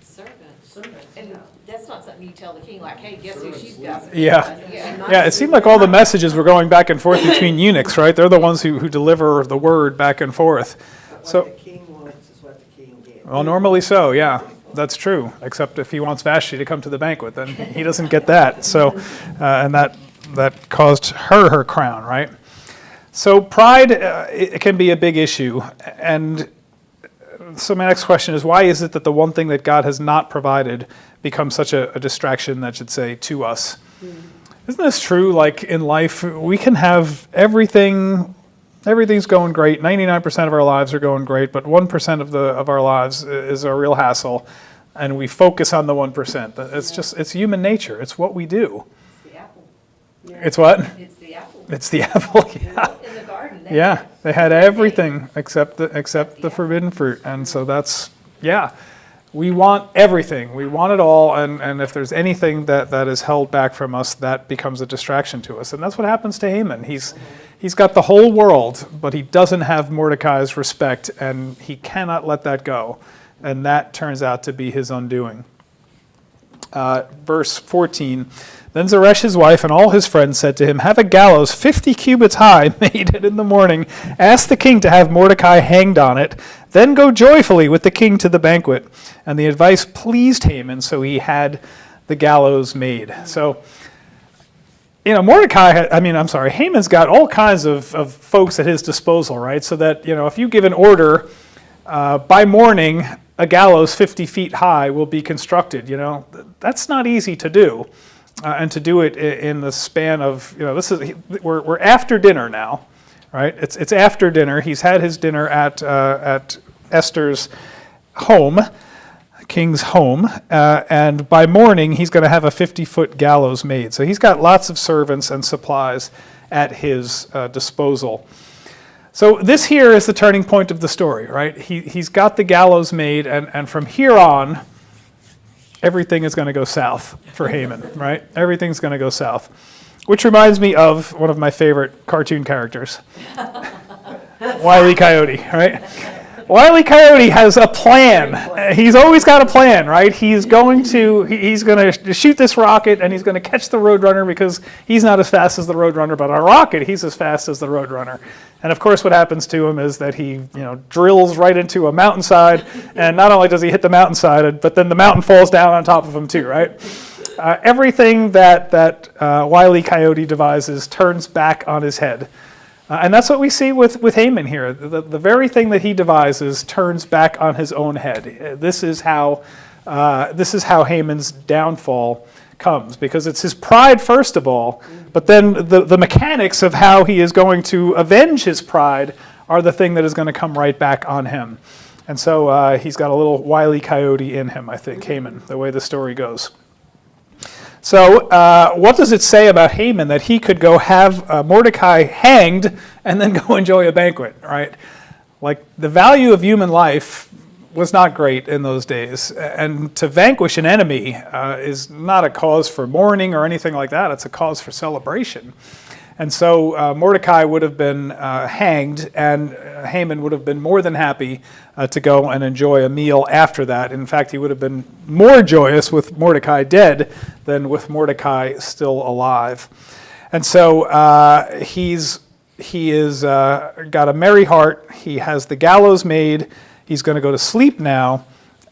Servants. servants. And that's not something you tell the king, like, hey, guess who Servants she's leave. got? Yeah. Yeah. Yeah, it seemed like all the messages were going back and forth between eunuchs, right? They're the ones who deliver the word back and forth. So, What the king wants is what the king gets. well, normally so, yeah, that's true. Except if he wants Vashti to come to the banquet, then he doesn't get that. So, and that caused her crown, right? So pride, it can be a big issue. And so my next question is, why is it that the one thing that God has not provided becomes such a distraction, that should say, to us? Isn't this true? Like in life, we can have everything's going great. 99% of our lives are going great, but 1% of our lives is a real hassle, and we focus on the 1%. It's human nature. It's what we do. It's the apple. It's what? It's the apple. It's the apple. Yeah. In the garden. Yeah, they had everything except the forbidden fruit, and so that's, yeah. We want everything. We want it all, and if there's anything that is held back from us, that becomes a distraction to us. And that's what happens to Haman. He's got the whole world, but he doesn't have Mordecai's respect, and he cannot let that go. And that turns out to be his undoing. Verse 14, then Zeresh his wife and all his friends said to him, have a gallows 50 cubits high made, and in the morning ask the king to have Mordecai hanged on it. Then go joyfully with the king to the banquet. And the advice pleased Haman, so he had the gallows made. So, Haman's got all kinds of folks at his disposal, right? So that, if you give an order, by morning, a gallows 50 feet high will be constructed. That's not easy to do. And to do it in the span of, we're after dinner now, right? It's after dinner. He's had his dinner at Esther's home, king's home, and by morning he's going to have a 50-foot gallows made. So he's got lots of servants and supplies at his disposal. So this here is the turning point of the story, right? He's got the gallows made, and from here on, everything is going to go south for Haman, right? Everything's going to go south. Which reminds me of one of my favorite cartoon characters, Wile E. Coyote, right? Wile E. Coyote has a plan. He's always got a plan, right? He's going to shoot this rocket, and he's going to catch the Roadrunner because he's not as fast as the Roadrunner, but on a rocket, he's as fast as the Roadrunner. And of course, what happens to him is that he, drills right into a mountainside, and not only does he hit the mountainside, but then the mountain falls down on top of him too, right? Everything that Wile E. Coyote devises turns back on his head. And that's what we see with Haman here. The very thing that he devises turns back on his own head. This is how Haman's downfall comes, because it's his pride first of all, but then the mechanics of how he is going to avenge his pride are the thing that is going to come right back on him. And so he's got a little Wile E. Coyote in him, I think, Haman, the way the story goes. So what does it say about Haman that he could go have Mordecai hanged and then go enjoy a banquet, right? Like, the value of human life was not great in those days. And to vanquish an enemy is not a cause for mourning or anything like that. It's a cause for celebration. And so Mordecai would have been hanged, and Haman would have been more than happy to go and enjoy a meal after that. In fact, he would have been more joyous with Mordecai dead than with Mordecai still alive. And so he is got a merry heart. He has the gallows made. He's going to go to sleep now,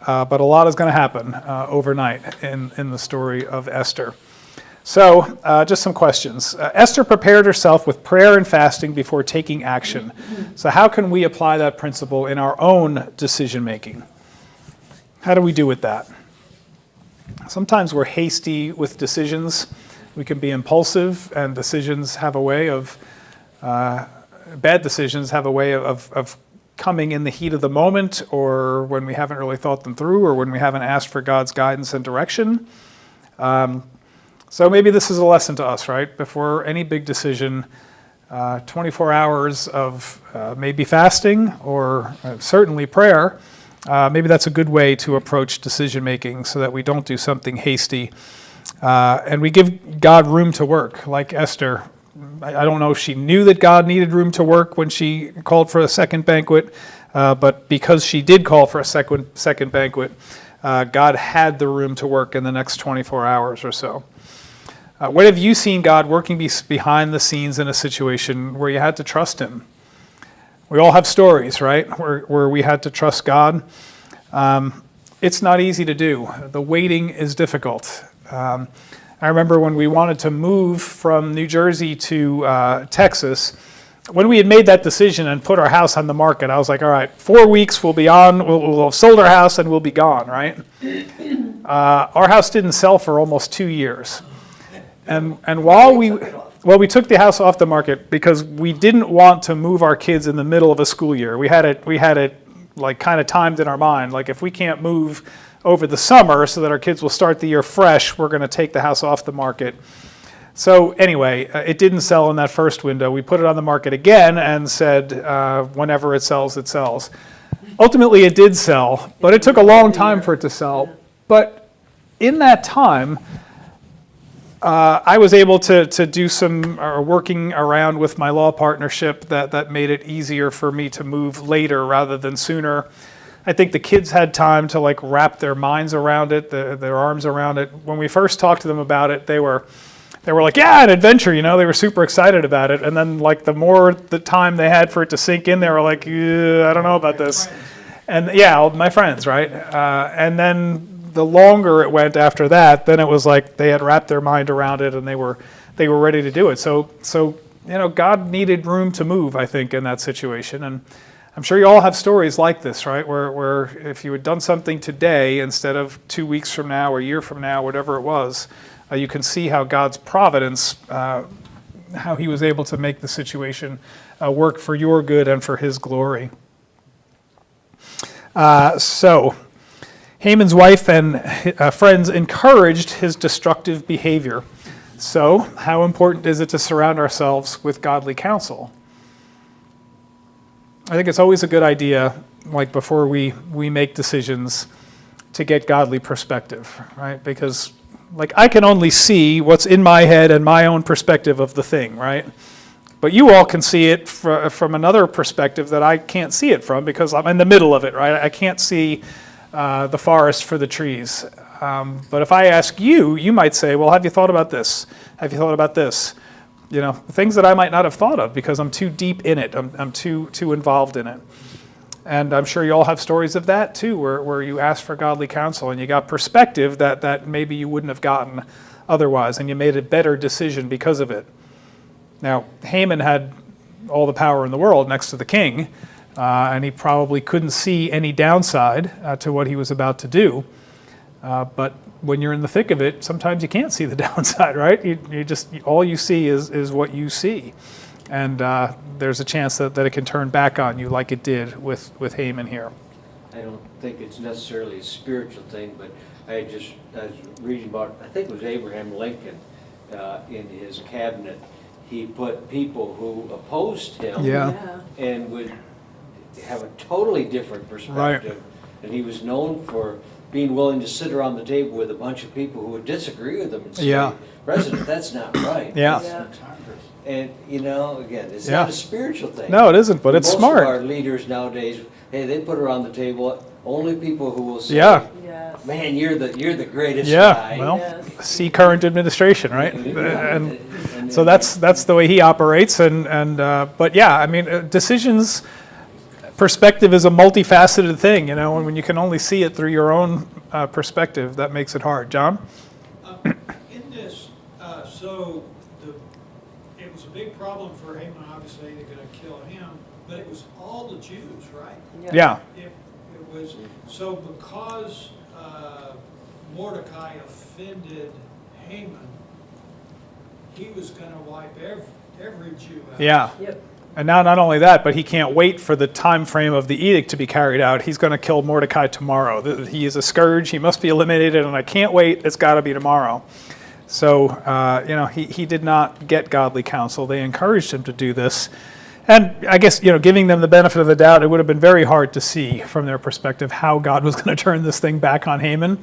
but a lot is going to happen overnight in the story of Esther. So, just some questions. Esther prepared herself with prayer and fasting before taking action. So how can we apply that principle in our own decision making? How do we do with that? Sometimes we're hasty with decisions. We can be impulsive, and decisions have a way of, bad decisions have a way of coming in the heat of the moment, or when we haven't really thought them through, or when we haven't asked for God's guidance and direction. So maybe this is a lesson to us, right? Before any big decision, 24 hours of maybe fasting or certainly prayer, maybe that's a good way to approach decision making so that we don't do something hasty. And we give God room to work, like Esther. I don't know if she knew that God needed room to work when she called for a second banquet, but because she did call for a second banquet, God had the room to work in the next 24 hours or so. When have you seen God working behind the scenes in a situation where you had to trust Him? We all have stories, right, where we had to trust God. It's not easy to do. The waiting is difficult. I remember when we wanted to move from New Jersey to Texas, when we had made that decision and put our house on the market, I was like, all right, 4 weeks we'll be on, we'll have sold our house and we'll be gone, right? Our house didn't sell for almost 2 years. And while we took the house off the market because we didn't want to move our kids in the middle of a school year. We had it like kind of timed in our mind. Like if we can't move over the summer so that our kids will start the year fresh, we're going to take the house off the market. So anyway, it didn't sell in that first window. We put it on the market again and said, whenever it sells, it sells. Ultimately, it did sell, but it took a long time for it to sell. But in that time, I was able to do some working around with my law partnership that made it easier for me to move later rather than sooner. I think the kids had time to like wrap their minds around it, their arms around it. When we first talked to them about it, they were like, yeah, an adventure, you know, they were super excited about it. And then like the time they had for it to sink in, they were like, I don't know about this. And yeah, my friends, right? And then the longer it went after that, then it was like they had wrapped their mind around it and they were ready to do it. So you know, God needed room to move, I think, in that situation. And I'm sure you all have stories like this, right? Where if you had done something today instead of 2 weeks from now or a year from now, whatever it was, you can see how God's providence, how He was able to make the situation work for your good and for His glory. So Haman's wife and friends encouraged his destructive behavior. So, how important is it to surround ourselves with godly counsel? I think it's always a good idea, like before we make decisions, to get godly perspective, right? Because, like, I can only see what's in my head and my own perspective of the thing, right? But you all can see it from another perspective that I can't see it from because I'm in the middle of it, right? I can't see the forest for the trees. But if I ask you, you might say, well, have you thought about this? Have you thought about this? You know, things that I might not have thought of because I'm too deep in it. I'm too involved in it. And I'm sure you all have stories of that too, where you asked for godly counsel and you got perspective that maybe you wouldn't have gotten otherwise, and you made a better decision because of it. Now, Haman had all the power in the world next to the king, and he probably couldn't see any downside to what he was about to do. But when you're in the thick of it, sometimes you can't see the downside, right? You just, all you see is what you see. And there's a chance that it can turn back on you like it did with Haman here. I don't think it's necessarily a spiritual thing, but I was reading about, I think it was Abraham Lincoln, in his cabinet. He put people who opposed him and would have a totally different perspective. Right. And he was known for being willing to sit around the table with a bunch of people who would disagree with him and say, President, that's not right. And, you know, again, it's not a spiritual thing. No, it isn't, but it's smart. Most of our leaders nowadays, hey, they put around the table only people who will say, man, you're the greatest guy. Well, see current administration, right? And so that's the way he operates. But yeah, I mean, decisions, perspective is a multifaceted thing, you know, and when you can only see it through your own perspective, that makes it hard. John? In this So it was a big problem for Haman, obviously, they're gonna kill him, but it was all the Jews, right? Yeah. It was, so because Mordecai offended Haman, he was gonna wipe every Jew out. Yeah. Yep. And now not only that, but he can't wait for the time frame of the edict to be carried out. He's going to kill Mordecai tomorrow. He is a scourge. He must be eliminated, and I can't wait. It's got to be tomorrow. So, he did not get godly counsel. They encouraged him to do this. And I guess, giving them the benefit of the doubt, it would have been very hard to see from their perspective how God was going to turn this thing back on Haman.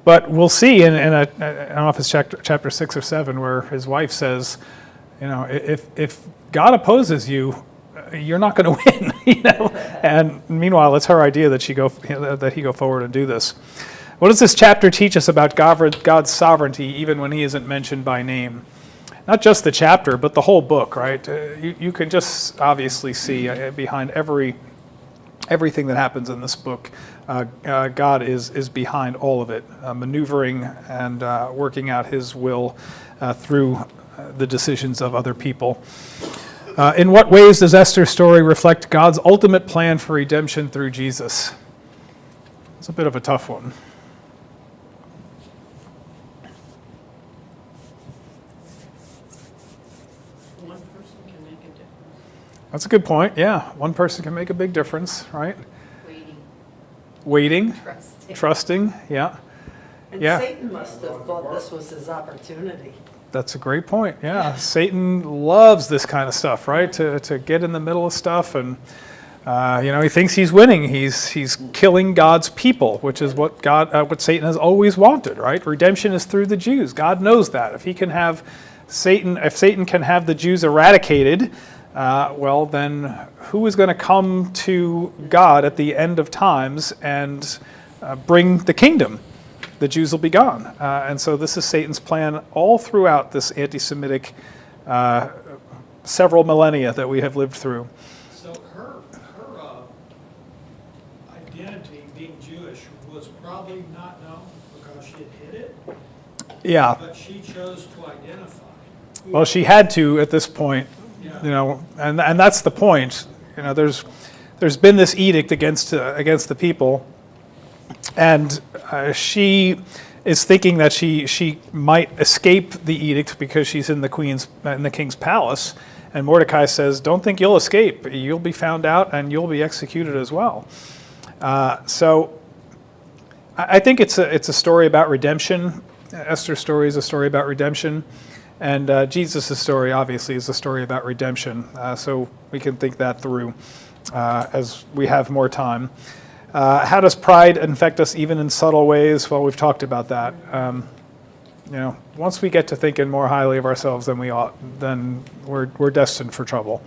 But we'll see I don't know if it's chapter 6 or 7, where his wife says, if God opposes you, you're not going to win. And meanwhile, it's her idea that he go forward and do this. What does this chapter teach us about God's sovereignty, even when he isn't mentioned by name? Not just the chapter, but the whole book, right? You can just obviously see behind everything that happens in this book, God is behind all of it, maneuvering and working out his will through the decisions of other people. In what ways does Esther's story reflect God's ultimate plan for redemption through Jesus? It's a bit of a tough one. One person can make a difference. That's a good point. Yeah, one person can make a big difference, right? Waiting, trusting, yeah. And Yeah. Satan must have thought this was his opportunity. That's a great point. Yeah, Satan loves this kind of stuff, right? To get in the middle of stuff, and he thinks he's winning. He's killing God's people, which is what Satan has always wanted, right? Redemption is through the Jews. God knows that. If Satan can have the Jews eradicated, well, then who is going to come to God at the end of times and bring the kingdom? The Jews will be gone. And so this is Satan's plan all throughout this anti-Semitic several millennia that we have lived through. So her identity, being Jewish, was probably not known because she had hid it, Yeah. but she chose to identify. Well, she had to at this point, and that's the point. There's been this edict against the people, and she is thinking that she might escape the edict because she's in the king's palace. And Mordecai says, "Don't think you'll escape. You'll be found out, and you'll be executed as well." So I think it's a story about redemption. Esther's story is a story about redemption, and Jesus' story obviously is a story about redemption. So we can think that through as we have more time. How does pride infect us even in subtle ways? Well, we've talked about that. Once we get to thinking more highly of ourselves than we ought, then we're destined for trouble.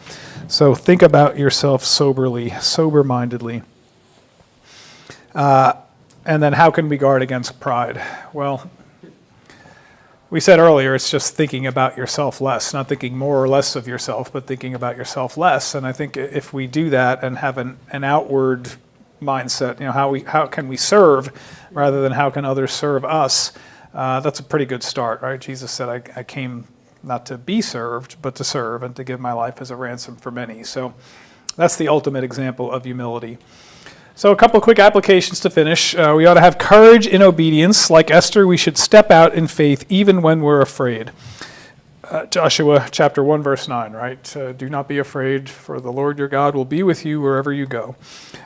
So think about yourself sober-mindedly. And then how can we guard against pride? Well, we said earlier, it's just thinking about yourself less, not thinking more or less of yourself, but thinking about yourself less. And I think if we do that and have an outward mindset, how can we serve rather than how can others serve us, that's a pretty good start, right? Jesus said, I came not to be served, but to serve and to give my life as a ransom for many. So that's the ultimate example of humility. So a couple of quick applications to finish. We ought to have courage in obedience. Like Esther, we should step out in faith even when we're afraid. Joshua chapter 1, verse 9, right? Do not be afraid, for the Lord your God will be with you wherever you go.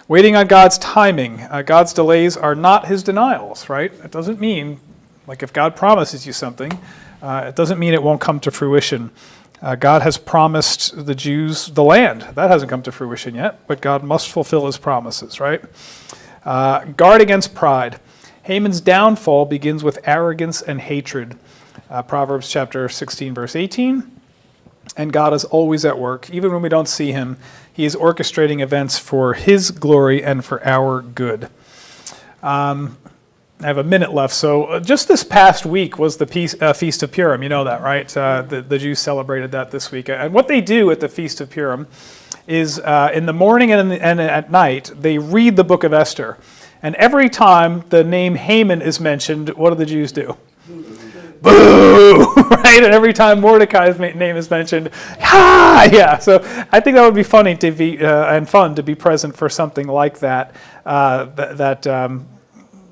Waiting on God's timing. God's delays are not his denials, right? It doesn't mean, like if God promises you something, it doesn't mean it won't come to fruition. God has promised the Jews the land. That hasn't come to fruition yet, but God must fulfill his promises, right? Guard against pride. Haman's downfall begins with arrogance and hatred. Proverbs chapter 16, verse 18. And God is always at work. Even when we don't see him, he is orchestrating events for his glory and for our good. I have a minute left. So just this past week was the Feast of Purim. You know that, right? The Jews celebrated that this week. And what they do at the Feast of Purim is in the morning and at night, they read the book of Esther. And every time the name Haman is mentioned, what do the Jews do? boo, right? And every time Mordecai's name is mentioned, yeah. So I think that would be funny to be and fun to be present for something like that.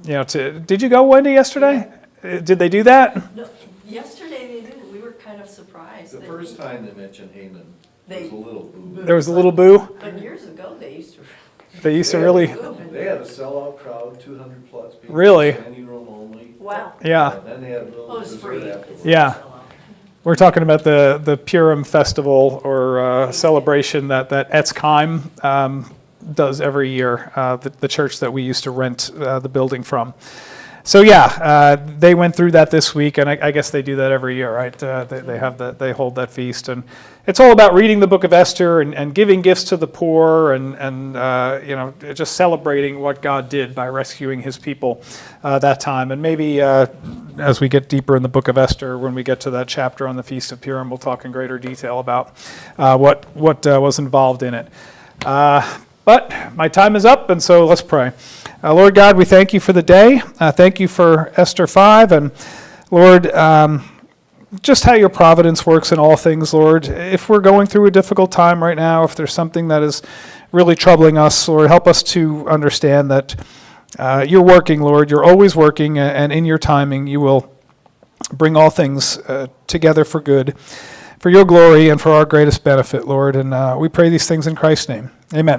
Did you go, Wendy, yesterday? Did they do that? No, yesterday they didn't, we were kind of surprised. The that- first time they mentioned Haman, there was a little boo. There was a little boo. But years ago, they used to. They used to really, They had a sellout crowd, 200 plus people. Really? Standing room only. Wow. yeah. And then they had a Oh, little it's dessert free. afterwards. Yeah. We're talking about the Purim festival or celebration that Etzkheim does every year, the church that we used to rent the building from. So they went through that this week, and I guess they do that every year, right? They hold that feast, and it's all about reading the book of Esther and giving gifts to the poor, and just celebrating what God did by rescuing His people that time. And maybe as we get deeper in the book of Esther, when we get to that chapter on the Feast of Purim, we'll talk in greater detail about what was involved in it. But my time is up, and so let's pray. Lord God, we thank you for the day. Thank you for Esther 5, and Lord, just how your providence works in all things, Lord. If we're going through a difficult time right now, if there's something that is really troubling us, Lord, help us to understand that you're working, Lord. You're always working, and in your timing, you will bring all things together for good, for your glory and for our greatest benefit, Lord. And we pray these things in Christ's name. Amen.